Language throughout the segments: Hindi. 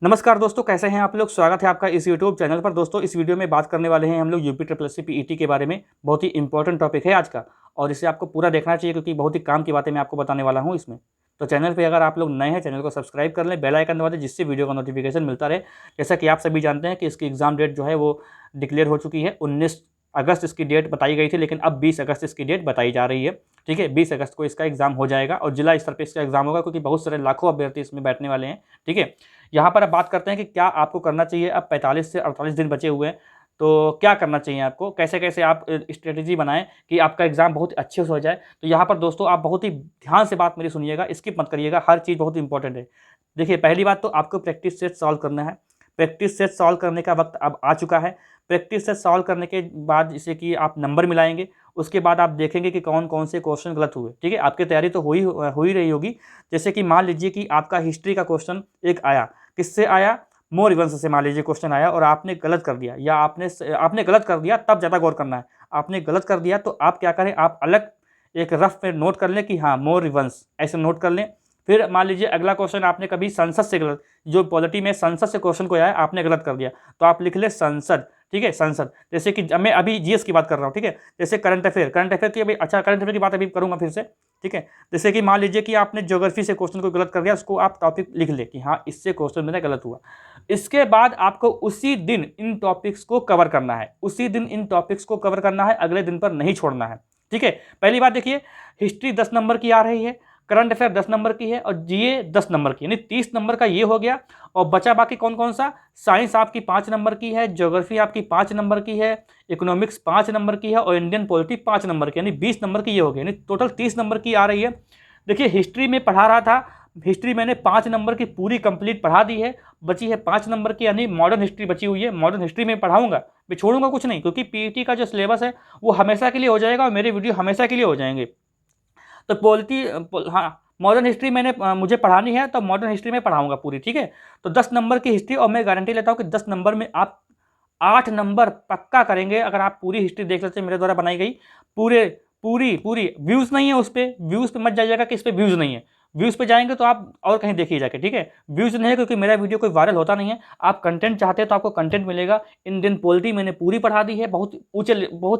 नमस्कार दोस्तों, कैसे हैं आप लोग। स्वागत है आपका इस यूट्यूब चैनल पर। दोस्तों, इस वीडियो में बात करने वाले हैं हम लोग UP triple S C PET के बारे में। बहुत ही इंपॉर्टेंट टॉपिक है आज का और इसे आपको पूरा देखना चाहिए क्योंकि बहुत ही काम की बातें मैं आपको बताने वाला हूं इसमें। तो चैनल पे अगर आप लोग नए हैं, चैनल को सब्सक्राइब कर लें, बेल आइकन दबा दें जिससे वीडियो का नोटिफिकेशन मिलता रहे। जैसा कि आप सभी जानते हैं कि इसकी एग्जाम डेट जो है वो डिक्लेयर हो चुकी है। 19 अगस्त इसकी डेट बताई गई थी, लेकिन अब 20 अगस्त इसकी डेट बताई जा रही है। ठीक है, 20 अगस्त को इसका एग्जाम हो जाएगा और जिला स्तर पर इसका एग्जाम होगा क्योंकि बहुत सारे लाखों अभ्यर्थी इसमें बैठने वाले हैं। ठीक है, यहाँ पर अब बात करते हैं कि क्या आपको करना चाहिए। अब 45 से 48 दिन बचे हुए हैं, तो क्या करना चाहिए आपको, कैसे कैसे आप स्ट्रेटेजी बनाएं कि आपका एग्जाम बहुत अच्छे से हो जाए। तो यहाँ पर दोस्तों आप बहुत ही ध्यान से बात मेरी सुनिएगा, स्किप मत करिएगा, हर चीज़ बहुत इंपॉर्टेंट है। देखिए, पहली बात तो आपको प्रैक्टिस सेट सॉल्व करना है। प्रैक्टिस सेट सॉल्व करने का वक्त अब आ चुका है। प्रैक्टिस सेट सॉल्व करने के बाद जैसे कि आप नंबर मिलाएंगे, उसके बाद आप देखेंगे कि कौन कौन से क्वेश्चन गलत हुए। ठीक है, आपकी तैयारी तो हो ही रही होगी। जैसे कि मान लीजिए कि आपका हिस्ट्री का क्वेश्चन एक आया, किससे आया, मोर रिवंश से मान लीजिए क्वेश्चन आया और आपने गलत कर दिया, या आपने गलत कर दिया, तब ज़्यादा गौर करना है। आपने गलत कर दिया तो आप क्या करें, आप अलग एक रफ में नोट कर लें कि हाँ मोर रिवंश, ऐसे नोट कर लें। फिर मान लीजिए अगला क्वेश्चन आपने कभी संसद से गलत, जो पॉलिटी में संसद से क्वेश्चन को आया आपने गलत कर दिया, तो आप लिख ले संसद। ठीक है, संसद। जैसे कि मैं अभी जीएस की बात कर रहा हूँ। ठीक है, जैसे करंट अफेयर की अभी, अच्छा करंट अफेयर की बात अभी करूँगा फिर से। ठीक है, जैसे कि मान लीजिए कि आपने ज्योग्राफी से क्वेश्चन को गलत कर दिया, उसको आप टॉपिक लिख ले कि हाँ इससे क्वेश्चन मेरा गलत हुआ। इसके बाद आपको उसी दिन इन टॉपिक्स को कवर करना है, उसी दिन इन टॉपिक्स को कवर करना है, अगले दिन पर नहीं छोड़ना है। ठीक है, पहली बात देखिए, हिस्ट्री 10 नंबर की आ रही है, करंट अफेयर 10 नंबर की है और जीए 10 नंबर की, यानी 30 नंबर का ये हो गया। और बचा बाकी कौन कौन सा, साइंस आपकी 5 नंबर की है, ज्योग्राफी आपकी 5 नंबर की है, इकोनॉमिक्स 5 नंबर की है और इंडियन पॉलिटी 5 नंबर की, यानी 20 नंबर की ये हो गई, यानी टोटल 30 नंबर की आ रही है। देखिए, हिस्ट्री में पढ़ा रहा था, हिस्ट्री मैंने 5 नंबर की पूरी कंप्लीट पढ़ा दी है, बची है 5 नंबर की, यानी मॉडर्न हिस्ट्री बची हुई है। मॉडर्न हिस्ट्री में पढ़ाऊंगा, मैं छोड़ूंगा कुछ नहीं, क्योंकि पीईटी का जो सिलेबस है वो हमेशा के लिए हो जाएगा और मेरे वीडियो हमेशा के लिए हो जाएंगे। तो हाँ, मॉडर्न हिस्ट्री मुझे पढ़ानी है तो मॉडर्न हिस्ट्री में पढ़ाऊंगा पूरी। ठीक है, तो 10 नंबर की हिस्ट्री, और मैं गारंटी लेता हूँ कि 10 नंबर में आप 8 नंबर पक्का करेंगे अगर आप पूरी हिस्ट्री देख लेते हैं मेरे द्वारा बनाई गई। पूरे पूरी पूरी व्यूज़ नहीं है उस पर, व्यूज़ पे मत जाइएगा कि इस पर व्यूज़ नहीं है। व्यूज़ पे जाएंगे तो आप और कहीं देखिए जाके। ठीक है, व्यूज़ नहीं है क्योंकि मेरा वीडियो कोई वायरल होता नहीं है। आप कंटेंट चाहते हैं तो आपको कंटेंट मिलेगा। इंडियन पॉलिटी मैंने पूरी पढ़ा दी है, बहुत ही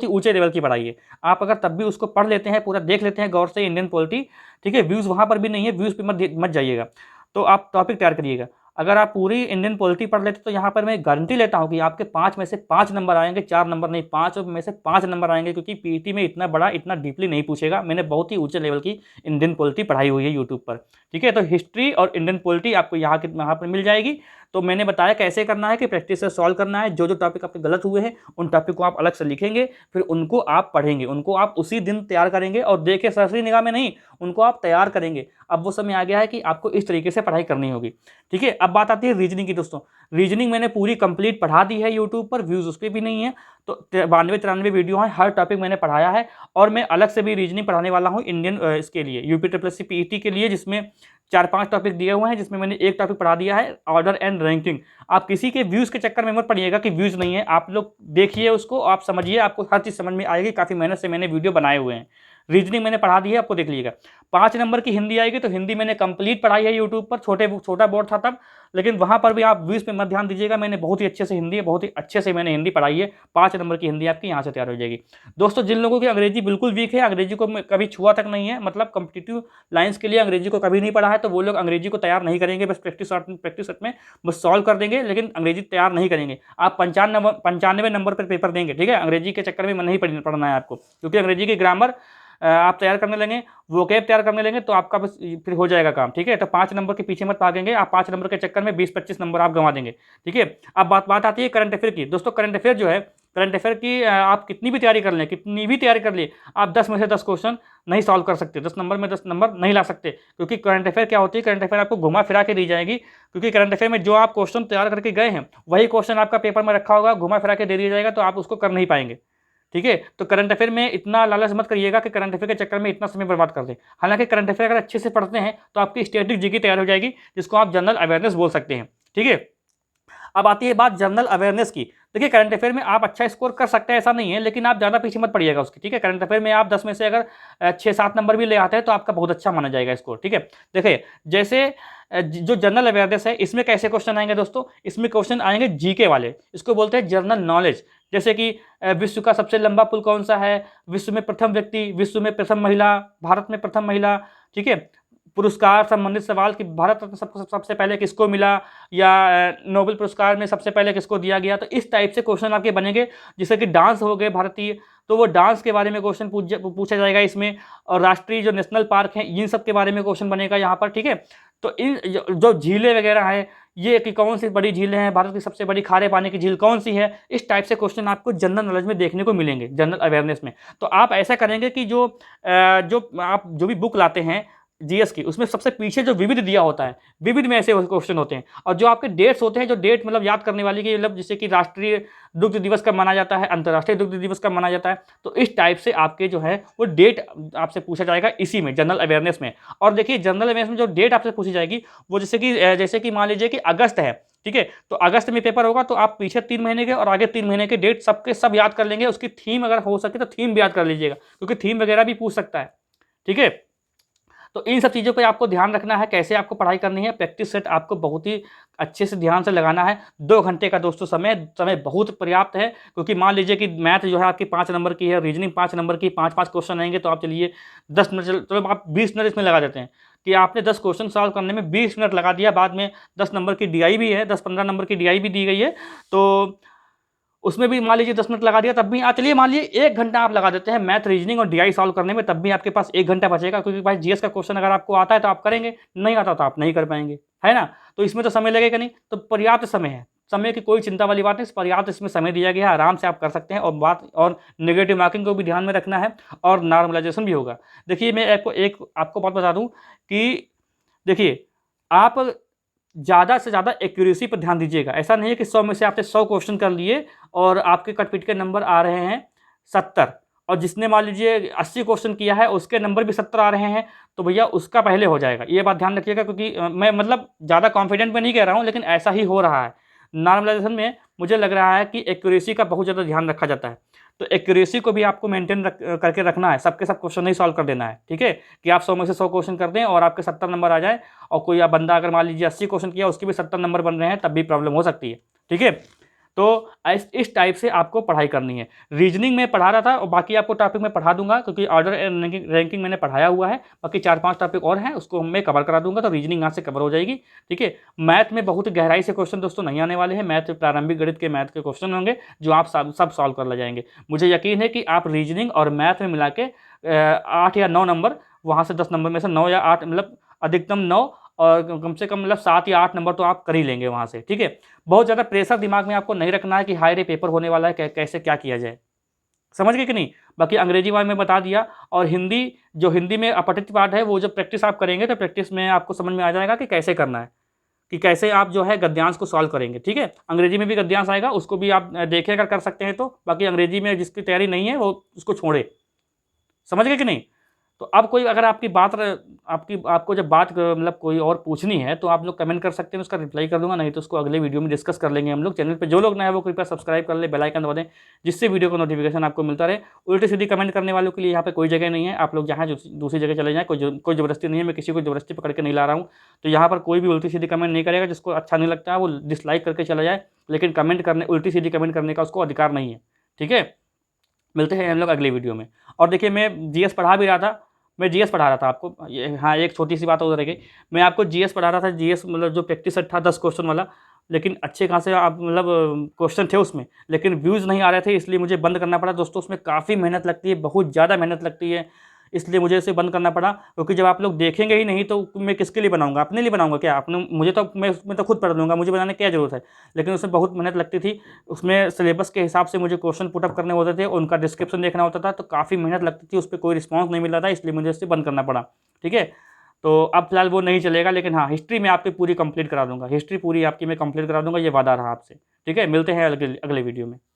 ऊंचे लेवल की पढ़ाई है। आप अगर तब भी उसको पढ़ लेते हैं, पूरा देख लेते हैं गौर से इंडियन पॉलिटी, ठीक है, व्यूज़ वहाँ पर भी नहीं है, व्यूज़ पे मत जाइएगा। तो आप टॉपिक तैयार करिएगा। अगर आप पूरी इंडियन पॉलिटी पढ़ लेते तो यहाँ पर मैं गारंटी लेता हूँ कि आपके 5 में से 5 नंबर आएंगे, 4 नंबर नहीं, 5 में से 5 नंबर आएंगे, क्योंकि पीईटी में इतना बड़ा, इतना डीपली नहीं पूछेगा। मैंने बहुत ही ऊंचे लेवल की इंडियन पॉलिटी पढ़ाई हुई है यूट्यूब पर। ठीक है, तो हिस्ट्री और इंडियन पॉलिटी आपको यहाँ पर मिल जाएगी। तो मैंने बताया कैसे करना है कि प्रैक्टिस से सॉल्व करना है। जो जो टॉपिक आपके गलत हुए हैं उन टॉपिक को आप अलग से लिखेंगे, फिर उनको आप पढ़ेंगे, उनको आप उसी दिन तैयार करेंगे और देखे सरसरी निगाह में नहीं, उनको आप तैयार करेंगे। अब वो समय आ गया है कि आपको इस तरीके से पढ़ाई करनी होगी। ठीक है, अब बात आती है रीजनिंग की। दोस्तों, रीजनिंग मैंने पूरी कंप्लीट पढ़ा दी है यूट्यूब पर, व्यूज़ उस पर भी नहीं है। तो 92-93 वीडियो हैं, हर टॉपिक मैंने पढ़ाया है। और मैं अलग से भी रीजनिंग पढ़ाने वाला हूँ इंडियन इसके लिए, UP triple S C PET के लिए, जिसमें 4-5 टॉपिक दिए हुए हैं, जिसमें मैंने एक टॉपिक पढ़ा दिया है ऑर्डर एंड रैंकिंग। आप किसी के व्यूज़ के चक्कर में मत पड़िएगा कि व्यूज़ नहीं है, आप लोग देखिए उसको, आप समझिए, आपको हर चीज़ समझ में आएगी। काफ़ी मेहनत से मैंने वीडियो बनाए हुए हैं। रीजनिंग मैंने पढ़ा दी है, आपको देख लीजिएगा। 5 नंबर की हिंदी आएगी, तो हिंदी मैंने कंप्लीट पढ़ाई है यूट्यूब पर, छोटा बोर्ड था तब, लेकिन वहाँ पर भी आप व्यूज़ पे मत ध्यान दीजिएगा। मैंने बहुत ही अच्छे से हिंदी, बहुत ही अच्छे से मैंने हिंदी पढ़ाई है। 5 नंबर की हिंदी आपकी यहाँ से तैयार हो जाएगी। दोस्तों, जिन लोगों की अंग्रेजी बिल्कुल वीक है, अंग्रेजी को कभी छुआ तक नहीं है, मतलब कॉम्पिटिटिव लाइन्स के लिए अंग्रेजी को कभी नहीं पढ़ा है, तो वो लोग अंग्रेजी को तैयार नहीं करेंगे, बस प्रैक्टिस सेट में बस सॉल्व कर देंगे, लेकिन अंग्रेजी तैयार नहीं करेंगे। आप 95 नंबर पर पेपर देंगे। ठीक है, अंग्रेजी के चक्कर में नहीं पढ़ना है आपको, क्योंकि अंग्रेजी की ग्रामर आप तैयार करने लेंगे, वोकैब तैयार करने लेंगे, तो आपका बस फिर हो जाएगा काम। ठीक है, तो 5 नंबर के पीछे मत भागेंगे आप, 5 नंबर के चक्कर में 20-25 नंबर आप गंवा देंगे। ठीक है, अब बात आती है करंट अफेयर की। दोस्तों, करंट अफेयर जो है, करंट अफेयर की आप कितनी भी तैयारी कर लें, कितनी भी तैयारी कर ले, आप 10 में से 10 क्वेश्चन नहीं सॉल्व कर सकते, 10 नंबर में 10 नंबर नहीं ला सकते। क्योंकि करंट अफेयर क्या होती है, करंट अफेयर आपको घुमा फिरा के दी जाएगी, क्योंकि करंट अफेयर में जो आप क्वेश्चन तैयार करके गए हैं वही क्वेश्चन आपका पेपर में रखा होगा, घुमा फिरा के दे दिया जाएगा, तो आप उसको कर नहीं पाएंगे। ठीक है, तो करंट अफेयर में इतना लालच मत करिएगा कि करंट अफेयर के चक्कर में इतना समय बर्बाद कर दें। हालांकि करंट अफेयर अगर अच्छे से पढ़ते हैं तो आपकी स्टैटिक जीके तैयार हो जाएगी, जिसको आप जनरल अवेयरनेस बोल सकते हैं। ठीक है, अब आती है बात जनरल अवेयरनेस की। देखिए करंट अफेयर में आप अच्छा स्कोर कर सकते हैं, ऐसा नहीं है, लेकिन आप ज़्यादा पीछे मत पड़िएगा उसकी, ठीक है। करंट अफेयर में आप 10 में से अगर 6-7 नंबर भी ले आते हैं तो आपका बहुत अच्छा माना जाएगा स्कोर, ठीक है। देखिए जैसे जो जनरल अवेयरनेस है, इसमें कैसे क्वेश्चन आएंगे दोस्तों, इसमें क्वेश्चन आएंगे जीके वाले, इसको बोलते हैं जनरल नॉलेज। जैसे कि विश्व का सबसे लंबा पुल कौन सा है, विश्व में प्रथम व्यक्ति, विश्व में प्रथम महिला, भारत में प्रथम महिला, ठीक है। पुरस्कार संबंधित सवाल कि भारत रत्न सबसे पहले किसको मिला, या नोबेल पुरस्कार में सबसे पहले किसको दिया गया। तो इस टाइप से क्वेश्चन आपके बनेंगे। जैसे कि डांस हो गए भारतीय, तो वो डांस के बारे में क्वेश्चन पूछा जाएगा इसमें। और राष्ट्रीय जो नेशनल पार्क हैं, इन सब के बारे में क्वेश्चन बनेगा यहाँ पर, ठीक है। तो इन जो झीलें वगैरह हैं, ये कि कौन सी बड़ी झीलें हैं, भारत की सबसे बड़ी खारे पानी की झील कौन सी है, इस टाइप से क्वेश्चन आपको जनरल नॉलेज में देखने को मिलेंगे, जनरल अवेयरनेस में। तो आप ऐसा करेंगे कि जो आप जो भी बुक लाते हैं जीएस की, उसमें सबसे पीछे जो विविध दिया होता है, विविध में ऐसे क्वेश्चन होते हैं। और जो आपके डेट्स होते हैं, जो डेट मतलब याद करने वाली की, मतलब जैसे कि राष्ट्रीय दुग्ध दिवस कब मनाया जाता है, अंतर्राष्ट्रीय दुग्ध दिवस कब मनाया जाता है, तो इस टाइप से आपके जो है वो डेट आपसे पूछा जाएगा इसी में, जनरल अवेयरनेस में। और देखिए जनरल अवेयरनेस में जो डेट आपसे पूछी जाएगी वो जैसे कि मान लीजिए कि अगस्त है, ठीक है। तो अगस्त में पेपर होगा, तो आप पीछे 3 महीने के और आगे 3 महीने के डेट सबके सब याद कर लेंगे। उसकी थीम अगर हो सके तो थीम भी याद कर लीजिएगा, क्योंकि थीम वगैरह भी पूछ सकता है, ठीक है। तो इन सब चीज़ों पे आपको ध्यान रखना है, कैसे आपको पढ़ाई करनी है। प्रैक्टिस सेट आपको बहुत ही अच्छे से ध्यान से लगाना है। 2 घंटे का दोस्तों समय बहुत पर्याप्त है, क्योंकि मान लीजिए कि मैथ जो है आपकी 5 नंबर की है, रीजनिंग 5 नंबर की, 5-5 क्वेश्चन आएंगे, तो आप चलिए 10 मिनट, चलो आप 20 मिनट इसमें लगा देते हैं कि आपने 10 क्वेश्चन सॉल्व करने में 20 मिनट लगा दिया। बाद में 10 नंबर की डीआई भी है, 10-15 नंबर की डीआई भी दी गई है, तो उसमें भी मान लीजिए 10 मिनट लगा दिया, तब भी चलिए मान लीजिए 1 घंटा आप लगा देते हैं मैथ, रीजनिंग और डीआई सॉल्व करने में, तब भी आपके पास 1 घंटा बचेगा। क्योंकि भाई जीएस का क्वेश्चन अगर आपको आता है तो आप करेंगे, नहीं आता तो आप नहीं कर पाएंगे, है ना। तो इसमें तो समय लगेगा नहीं, तो पर्याप्त समय है, समय की कोई चिंता वाली बात नहीं, पर्याप्त इसमें समय दिया गया है, आराम से आप कर सकते हैं। और नेगेटिव मार्किंग को भी ध्यान में रखना है, और नॉर्मलाइजेशन भी होगा। देखिए मैं आपको बात बता दूं कि देखिए आप ज़्यादा से ज़्यादा एक्यूरेसी पर ध्यान दीजिएगा। ऐसा नहीं है कि 100 में से आपने 100 क्वेश्चन कर लिए और आपके कट-पिट के नंबर आ रहे हैं 70, और जिसने मान लीजिए 80 क्वेश्चन किया है उसके नंबर भी 70 आ रहे हैं, तो भैया उसका पहले हो जाएगा। ये बात ध्यान रखिएगा, क्योंकि मैं मतलब ज़्यादा कॉन्फिडेंट में नहीं कह रहा हूँ, लेकिन ऐसा ही हो रहा है। नॉर्मलाइजेशन में मुझे लग रहा है कि एक्यूरेसी का बहुत ज़्यादा ध्यान रखा जाता है, तो एक्यूरेसी को भी आपको मेंटेन करके रखना है। सबके सब क्वेश्चन नहीं सॉल्व कर देना है, ठीक है, कि आप 100 में से 100 क्वेश्चन कर दें और आपके 70 नंबर आ जाए, और कोई आप बंदा अगर मान लीजिए 80 क्वेश्चन किया, उसके भी 70 नंबर बन रहे हैं, तब भी प्रॉब्लम हो सकती है, ठीक है। तो इस टाइप से आपको पढ़ाई करनी है। रीजनिंग में पढ़ा रहा था, और बाकी आपको टॉपिक मैं पढ़ा दूंगा, क्योंकि ऑर्डर रैंकिंग मैंने पढ़ाया हुआ है। बाकी 4-5 टॉपिक और हैं, उसको मैं कवर करा दूंगा, तो रीजनिंग यहाँ से कवर हो जाएगी, ठीक है। मैथ में बहुत गहराई से क्वेश्चन दोस्तों नहीं आने वाले हैं। मैथ प्रारंभिक गणित के मैथ के क्वेश्चन होंगे, जो आप सब सॉल्व कर ले जाएंगे। मुझे यकीन है कि आप रीजनिंग और मैथ में मिला के 8 या 9 नंबर, वहाँ से 10 नंबर में से 9 या 8, मतलब अधिकतम 9, और कम से कम मतलब 7 या 8 नंबर तो आप कर ही लेंगे वहाँ से, ठीक है। बहुत ज़्यादा प्रेशर दिमाग में आपको नहीं रखना है कि हाय रे पेपर होने वाला है, कैसे क्या किया जाए, समझ गए कि नहीं। बाकी अंग्रेजी वाले में बता दिया, और हिंदी में अपठित पाठ है, वो जब प्रैक्टिस आप करेंगे तो प्रैक्टिस में आपको समझ में आ जाएगा कि कैसे करना है, कि कैसे आप जो है गद्यांश को सॉल्व करेंगे, ठीक है। अंग्रेजी में भी गद्यांश आएगा, उसको भी आप देखें अगर कर सकते हैं तो। बाकी अंग्रेजी में जिसकी तैयारी नहीं है वो उसको छोड़े, समझ गए कि नहीं। तो अब कोई अगर आपको जब बात मतलब कोई और पूछनी है, तो आप लोग कमेंट कर सकते हैं, उसका रिप्लाई कर दूंगा, नहीं तो उसको अगले वीडियो में डिस्कस कर लेंगे हम लोग। चैनल पे जो लोग नए हैं वो कृपया सब्सक्राइब कर ले, बेल आइकन दबा दें, जिससे वीडियो का नोटिफिकेशन आपको मिलता रहे। उल्टी सीधी कमेंट करने वालों के लिए यहाँ पे कोई जगह नहीं है, आप लोग जहाँ दूसरी जगह चले जाएँ, कोई ज़बरदस्ती नहीं है, मैं किसी को ज़बरदस्ती पकड़ के नहीं ला रहा हूँ। तो यहाँ पर कोई भी उल्टी सीधी कमेंट नहीं करेगा, जिसको अच्छा नहीं लगता है वो डिसलाइक करके चला जाए, लेकिन उल्टी सीधी कमेंट करने का उसको अधिकार नहीं है, ठीक है। मिलते हैं हम लोग अगले वीडियो में। और देखिए मैं जीएस पढ़ा भी रहा था, मैं जीएस पढ़ा रहा था आपको, हाँ एक छोटी सी बात और रह गई, मैं आपको जीएस पढ़ा रहा था। जीएस मतलब जो प्रैक्टिस सेट था 10 क्वेश्चन वाला, लेकिन अच्छे खासे आप मतलब क्वेश्चन थे उसमें, लेकिन व्यूज़ नहीं आ रहे थे, इसलिए मुझे बंद करना पड़ा दोस्तों। उसमें काफ़ी मेहनत लगती है, बहुत ज़्यादा मेहनत लगती है, इसलिए मुझे इसे बंद करना पड़ा। क्योंकि जब आप लोग देखेंगे ही नहीं तो मैं किसके लिए बनाऊंगा, अपने लिए बनाऊंगा क्या, अपने मैं उसमें तो खुद पढ़ लूँगा, मुझे बनाने की क्या ज़रूरत है। लेकिन उसमें बहुत मेहनत लगती थी, उसमें सिलेबस के हिसाब से मुझे क्वेश्चन पुटअप करने होते थे, उनका डिस्क्रिप्शन देखना होता था, तो काफ़ी मेहनत लगती थी, उस पर कोई रिस्पॉन्स नहीं मिल रहा था, इसलिए मुझे इसे बंद करना पड़ा, ठीक है। तो अब फिलहाल वो नहीं चलेगा, लेकिन हाँ हिस्ट्री में आपकी पूरी कंप्लीट करा दूंगा, हिस्ट्री पूरी आपकी मैं कंप्लीट करा दूंगा, ये वादा रहा आपसे, ठीक है। मिलते हैं अगले वीडियो में।